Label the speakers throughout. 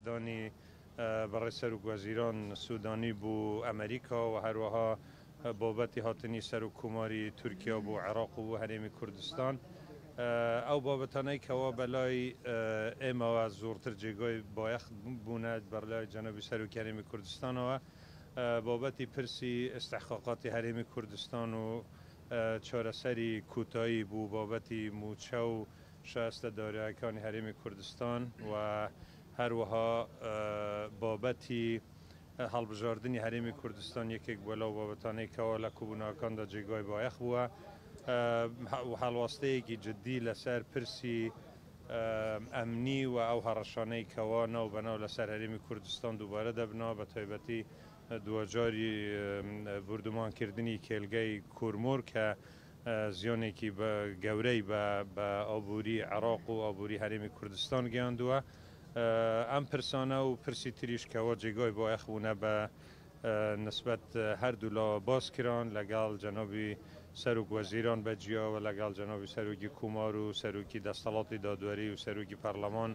Speaker 1: دانی برای سروک وزیران سودانی بو امریکا و هروها بابتی هاتنی سروک کماری ترکیه بو عراق و هریم کردستان او بابتانه که و بلای اما و زورتر جگای بایخ بوند برای جنوبی سروک هریم کردستان و بابتی پرسی استحقاقات هریم کردستان و چارەسەری کوتایی بوو بابەتی موچە و شایستە دارایەکانی هەرێمی کوردستان و هەروەها بابەتی هەڵبژاردننی هەرێمی کوردستان یەکێک بۆلەو بابەتانەی کەەوە لە کوبوونەکاندا جێگای بایەخ بووە و هەڵواستەیەکی جددی لەسەر پرسی ئەمنی و ئەو هەڕەشانەی کەەوە ناو بەناو لەسەر هەرێمی کوردستان دووبارە دەبنەوە بە تایبەتی دووەجاری بردومانکردنی کێلگەی کورمۆر کە زیۆنێکی گەورەی بە ئابووری عراق و ئابووری هەرێمی کوردستان گەیاندووە ئەم پرسانە و پرسی تریش کەەوە جێگای بایەخ بوونە بە نسبەت هەردوو لا باسکران لەگەڵ جەنابی سەرۆک وەزیران بەجیا و لەگەڵ جەنابی سەرۆکی کومار و سەرۆکی دەسەڵاتی دادوەری و سەرۆکی پەرلەمان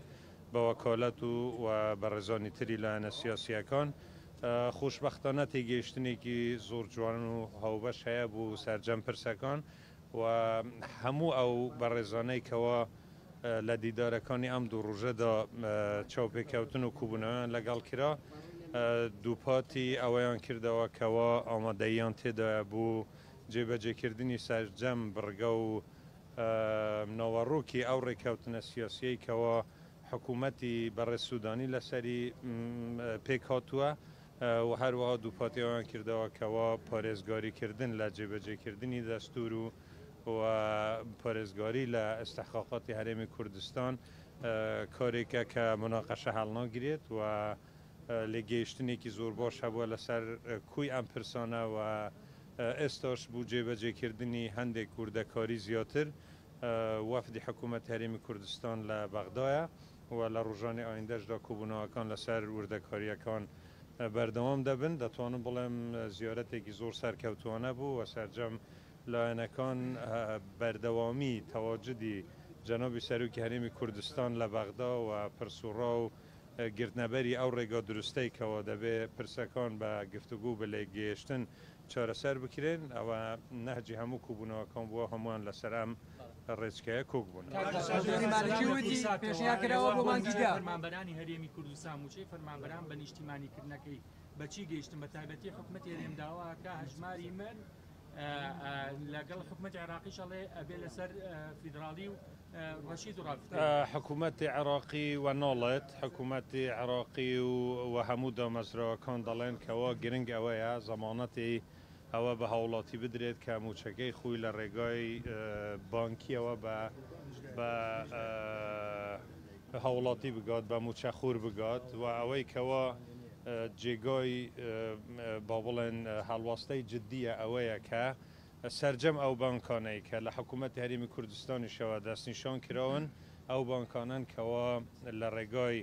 Speaker 1: بە وەکالەت و بەڕێزانی تری لایەنە سیاسیەکان خوشبختانە تێگەیشتنێکی زۆر جوان و هاوبەش هەیە بوو سەرجەم پرسەکان و هەموو ئەو بەڕێزانەی کەەوە لە دیدارەکانی ئەم دوو ڕۆژەدا چاوپێکەوتن و کوبوونەوەیان لەگەڵ کرا دووپاتی ئەوەیان کردەوە کەەوە ئامادەییان تێدا بوو جێبەجێکردنی سەرجەم بڕگە و ناوەڕووکی ئەو ڕێکەوتنە سیاسیەی کەەوە حکوومەتی بەڕێز سوودانی لەسەری پێک هاتووە و هەروەها دووپاتیەوەیان کردەوە کەەوە پارێزگاریکردن لە جێبەجێکردنی دەستور و پارێزگاری لە ئەستەحقاقاتی هەرێمی کوردستان کارێکە کە مناقەشە هەڵناگرێت و لێگەیشتنێکی زۆر باش هەبووە لەسەر کوی ئەم پرسانە و ئێستاش بوو جێبەجێکردنی هەندێک وردەکاری زیاتر وەفدی حکوومەت هەرێمی کوردستان لە بەغدایە و لە ڕۆژانی ئایندەشدا کوبوونەوەکان لەسەر وردەکاریەکان بەردەوام دەبن دەتوانم بڵێم زیارەتێکی زۆر سەرکەوتوانە بوو و سەرجەم لایەنەکان بەردەوامی تەواجدی جەنابی سەرۆکی هەرێمی کوردستان لە بەغدا و پرسوڕا و گرتنەبەری ئەو ڕێگا دروستەی کەەوە دەبێت پرسەکان بە گفتوگو بە لێگەیشتن چارەسەر بکرێن ئەوە نەهجی هەموو کوبوونەوەکان بووە هەمووان لەسەر ئەم ڕێچکەیە کۆک بوون
Speaker 2: فەرمانبەرانی هەرێمی کوردستان موچەی فەرمانبەران بە نیشتیمانیکردنەکەی بەچی گەیشتن بە تایبەتی حکوومەتی هەرێمداوە کە هەژماری من لەگەڵ حکوومەتی عراقیشەڵێ ئەبێ لەسەر فیدراالی و ڕەشید و
Speaker 1: حکوومەتی عراقی و ناڵێت حکوومەتی عراقی و هەموو دامەزراوەکان دەڵێن کەەوە گرنگ ئەوەیە زەمانەتی ئەوە بە هاوڵاتی بدرێت کە موچەکەی خۆی لە ڕێگای بانکیەوە بە هاوڵاتی بگات بە موچە خور بگات و ئەوەی کەەوە جێگای با بڵێن هەڵواستەی جددیە ئەوەیە کە سەرجەم ئەو بانکانەی کە لە حکوومەتی هەرێمی کوردستانیشەوە دەستنیشان کراون ئەو بانکانان کەەوە لە ڕێگای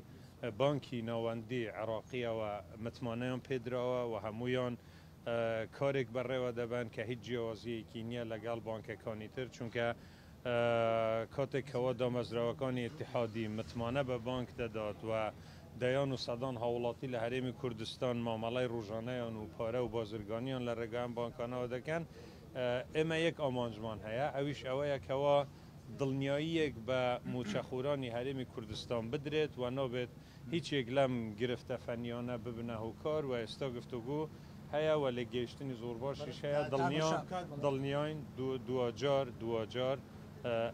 Speaker 1: بانکی ناوەندی عراقیەوە متمانەیان پێدراوە و هەمویان کارێک بەڕێوە دەبن کە هیچ جیاوازیەکی نییە لەگەڵ بانکەکانی تر چونکە کاتێکەوە دامەزراوەکانی اتحادی متمانە بە بانک دەدات و دەیان و سەدان هاوڵاتی لە هەرێمی کوردستان مامەڵای ڕۆژانەیان و پارە و بازرگانیان لە ڕێگەیان بانکانەوە دەکەن ئێمە یەک ئامانجمان هەیە ئەویش ئەوەیە کەەوە دڵنیاییەک بە موچەخورانی هەرێمی کوردستان بدرێت و نابێت هیچێک لەم گرفتە فەنیانە ببنە هۆکار و ئێستا گفتوگو هەیە و لە گەیشتنی زۆر باشیش هەیە دڵنیاین دوجار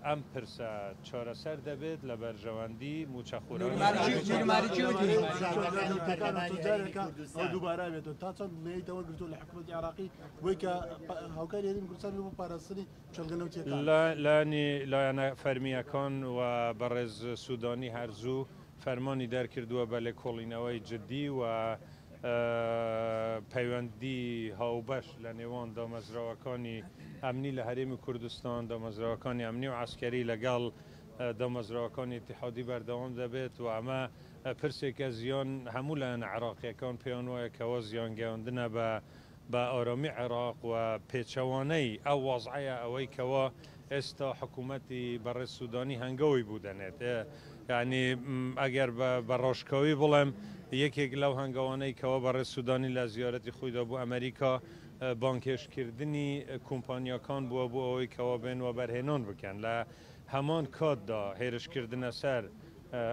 Speaker 1: ئەم پرسە چارەسەر دەبێت لە بەرژەوەندی موچەخورانی
Speaker 3: دووبارە بێتەوە تا چەند لێیتەوە گرتو لە حکوومەتی عراقی وەی کە هاوکاری هەرێمی کوردستان بۆ پاراستنی چەلگەنەوتیەکان
Speaker 1: لایەنە فەرمیەکان و بەڕێز سوودانی هەرزوو فەرمانی دەرکردووە بە لێکۆڵینەوەی جددی و پەیوەندی هاوبەش لە نێوان دامەزراوەکانی ئەمنی لە هەرێمی کوردستان دامەزراوەکانی ئەمنی و عسکەری لەگەڵ دامەزراوەکانی اتحادی بەردەوام دەبێت و ئەمە پرسێکە زیان هەموو لایەنە عراقیەکان پێیان وایە کەەوە زیان گەیاندنە بە ئارامی عێراق و پێچەوانەی ئەو وەزعەیە ئەوەی کەەوە ئێستا حکوومەتی بەڕێز سوودانی هەنگەوەی بوو دەنێت یعنی ئەگەر بە ڕۆژکەوی بڵێم یەکێک لەو هەنگاوانەی کەەوە بەڕێ سوودانی لە زیارەتی خۆیدا بوو ئەمریکا بانکێشکردنی کۆمپانیەکان بووە بۆ ئەوەی کەەوە بێن و بەرهێنان بکەن لە هەمان کاتدا هێرشکردنە سەر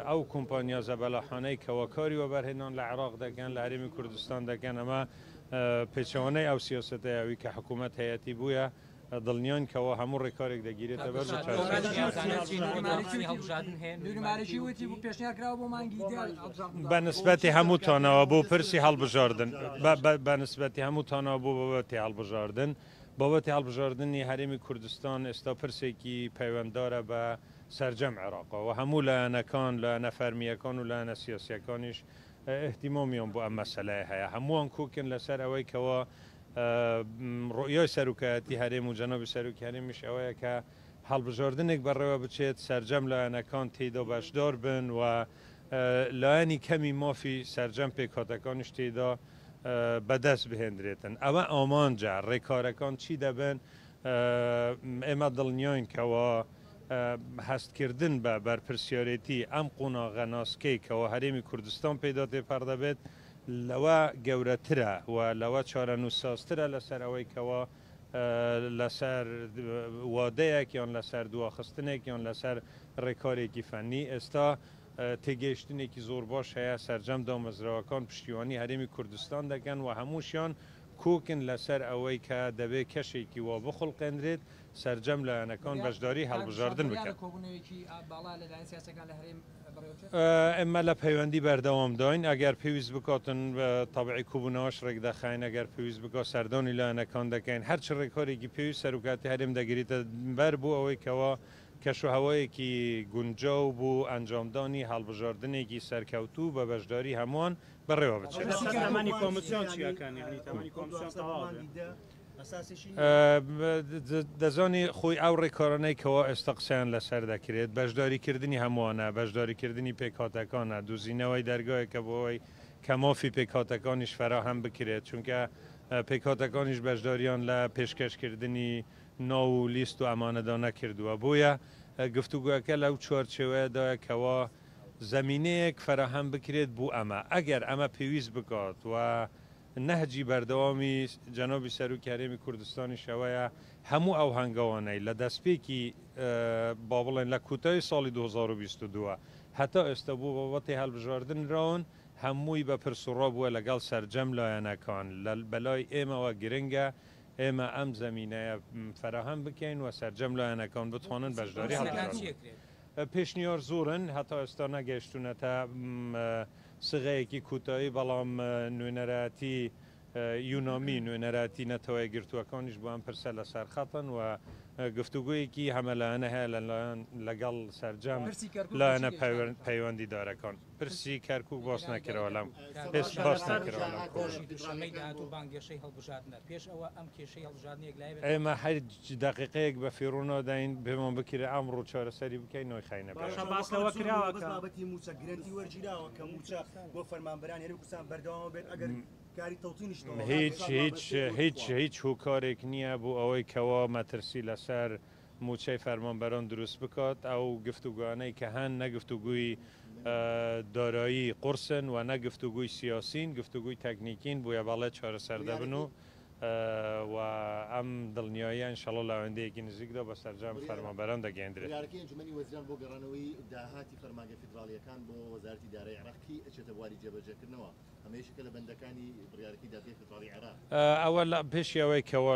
Speaker 1: ئەو کۆمپانیا زەبەلاحانەی کەەوە کاری وە بەرهێنان لە عێراق دەکەن لە هەرێمی کوردستان دەکەن ئەمە پێچەوانەی ئەو سیاسەتەیەوی کە حکوومەت هەیەتی بووە دڵنیان کەەوە هەموو ڕێکارێک دەگیرێتە بەر بە نسبەتی هەمووتانەوە بۆ پرسی هەڵبژاردن بە نسبەتی هەمووتانەوە بوو بەبەتی هەڵبژاردن بابەتی هەڵبژاردننی هەرێمی کوردستان ئێستا پرسێکی پەیوەنددارە بە سەرجەم عێراقەوە هەموو لایەنەکان لە نەفەرمیەکان و لایەنە سیاسیەکانیش احتیمامیان بۆ ئەم مەسەلەیە هەیە هەمووان کوکن لەسەر ئەوەی کەەوە ڕۆیای سەرروکایەتی هەرێم و جەنەبی سەرروکی هەرێمیش ئەوەیە کە هەڵبژاردنێک بەڕێوە بچێت سەرجەم لایەنەکان تێدا بەشدار بن و لایەنی کەمی مافی سەرجەم پێکهاتەکانیش تێدا بەدەست بهێنرێتن ئەوە ئامانجا ڕێکارەکان چی دەبن ئێمە دڵنیاین کەەوە هەستکردن بە بەرپرسیارەتی ئەم قۆناغە ناسکەی کەەوە هەرێمی کوردستان پێدا تێپەر دەبێت لەوە گەورەترە و لەوە چارەنووسازترە لەسەر ئەوەی کەەوە لەسەر وادەیەک یان لەسەر دواخستنێک یان لەسەر ڕێکارێکی فەنی ئێستا تێگەیشتنێکی زۆر باش هەیە سەرجەم دامەزراوەکان پشتیوانی هەرێمی کوردستان دەکەن و هەمووشیان کوکن لەسەر ئەوەی کە دەبێت کەشێکی وا بخڵقێنرێت سەرجەم لایەنەکان بەشداری هەڵبژاردن بکەن ئێمە لە پەیوەندی بەردەوام داین ئەگەر پێویست بکاتن تەبعی کوبوونەوەش ڕێک دەخاین ئەگەر پێویست بکات سەردانی لایەنەکان دەکەین هەرچ ڕێکارێکی پێویست سەرروکاتی هەرێم دەگریتە بەر بوو ئەوەی کەەوە کەشوهەوەیەکی گونجاو بوو ئەنجامدانی هەڵبژاردنێکی سەرکەوتوو بە بەشداری هەمووان بەڕێوە بچێت دەزانی خۆی ئەو ڕێکارانەی کەەوە ئێستا قسەیان لەسەر دەکرێت بەشداریکردنی هەمووانە بەشداریکردنی پێکهاتەکانە دوزینەوەی دەرگایەکە بۆەوەی کە مافی پێکهاتەکانیش فراهەم بکرێت چونکە پێکهاتەکانیش بەشداریان لە پێشکەشکردنی ناو و لیست و ئەمانەدا نەکردووە بۆیە گفتوگوەکە لەو چوارچێوەیەدایە کەەوە زەمینەیەک فراهەم بکرێت بوو ئەمە ئەگەر ئەمە پێویست بکات و نەهجی بەردەوامی جەنۆبی سەرروکی هەرێمی کوردستانی شەوەیە هەموو ئەو هەنگاوانەی لە دەستپێکی با بڵێن لە کوتای ساڵی 2022 هەتا ئێستا بوو بابەتی هەڵبژاردنراون هەمووی بە پرسوڕا بووە لەگەڵ سەرجەم لایەنەکان بەلای ئێمەوە گرنگە ئێمە ئەم زەمینەیە فراهەم بکەین و سەرجەم لایەنەکان بتوانن بەشداری هەڵبژاردن پێشنیار زۆرن هەتا ئێستا نەگەیشتونەتە سغەیەکی کوتایی بەڵام نوێنەراتی یونامی نوێنەراتی نەتەوەی گرتووەکانیش بۆ ئەم پرسە لەسەر خەتن و گفتوگویەکی هەمەلایەنە هەیە لەگەڵ سەرجەم لایەنە پەیوەندی دارەکان پرسی کەرکووک باس نەکرەوە لەم باس نەکرەوە ئێمە هەر دقیقەیەک بە فێڕوونەداین بێمان بکرێ ئەمڕۆ چارەسەری بکەین نۆی خاینە
Speaker 4: باسەوە کراوە بابەتی موچە گرنتی وەرگیراوە کە موچە بۆ فەرمانبەرانی هەرێمی کوردستان بەردەوام بێت ئەگەر
Speaker 1: هیچ هۆکارێک نییە بۆ ئەوەی کەەوە مەترسی لەسەر موچەی فەرمانبەران دروست بکات ئەو گفتوگوانەی کە هەن نەگفتوگوی دارایی قورسن و نەگفتوگوی سیاسین گفتوگوی تەکنیکین بۆیە باڵێ چارەسەر دەبن و ئەم دڵنیاییە ئینشەڵڵا لە ئەوەندەیەکی نزیکدا بە سەرجەم فەرمانبەران دەگەیەندرێت.
Speaker 5: یاریەکەی ئەنجومەنی وەزیران بۆ گەڕانەوەی داهاتی فەرمانگە فیدراڵیەکان بۆ وەزارەتی دارایی عێراقی ئەچێتە بواری جێبەجێکردنەوە هەمەیەشەکە لە بەندەکانی بڕیارەتی دادگای فیدراڵی عێراق
Speaker 1: ئەوە لە پێشی ئەوەی کەەوە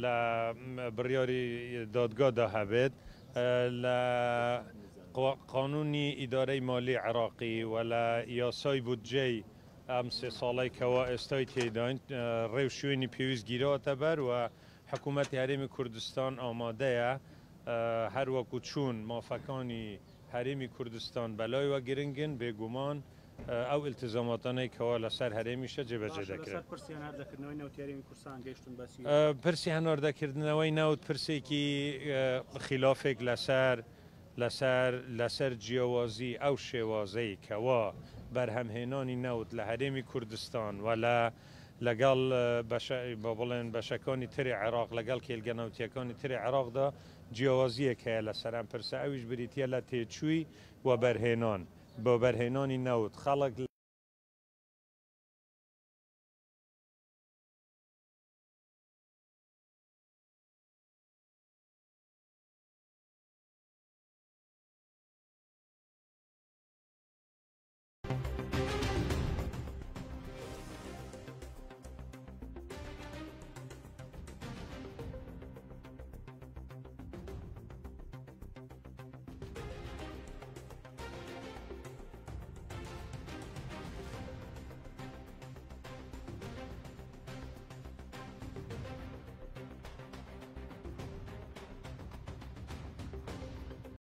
Speaker 1: لە بڕیاری دادگادا هەبێت لە قانونی ئیدارەی مالی عێراقی و لە یاسای بودجەی ئەم سێ ساڵی کەەوە ئێستای تێداین ڕێو شوێنی پێویست گیرەوەتە بەر و حکوومەتی هەرێمی کوردستان ئامادەیە هەروەکو چوون مافەکانی هەرێمی کوردستان بەلایەوە گرنگن بێگومان ئەو ئیلتزاماتانەی کەەوە لەسەر هەرێمیشە جێبەجێ دەکرێت. پرسی هەناردەکردنەوەی نەوت پرسێکی خلافێک لەسەر جیاوازی ئەو شێوازەی کەەوە بەرهەمهێنانی نەوت لە هەرێمی کوردستان و لە لەگەڵ بڵێن بەشەکانی تری عێراق لەگەڵ کێلگەنەوتیەکانی تری عێراقدا جیاوازیەک هەیە لە سەران پرسە ئەویش بریتە لە تێچووی و بەرهێنان بۆ بەرهێنانی نەوت خەڵک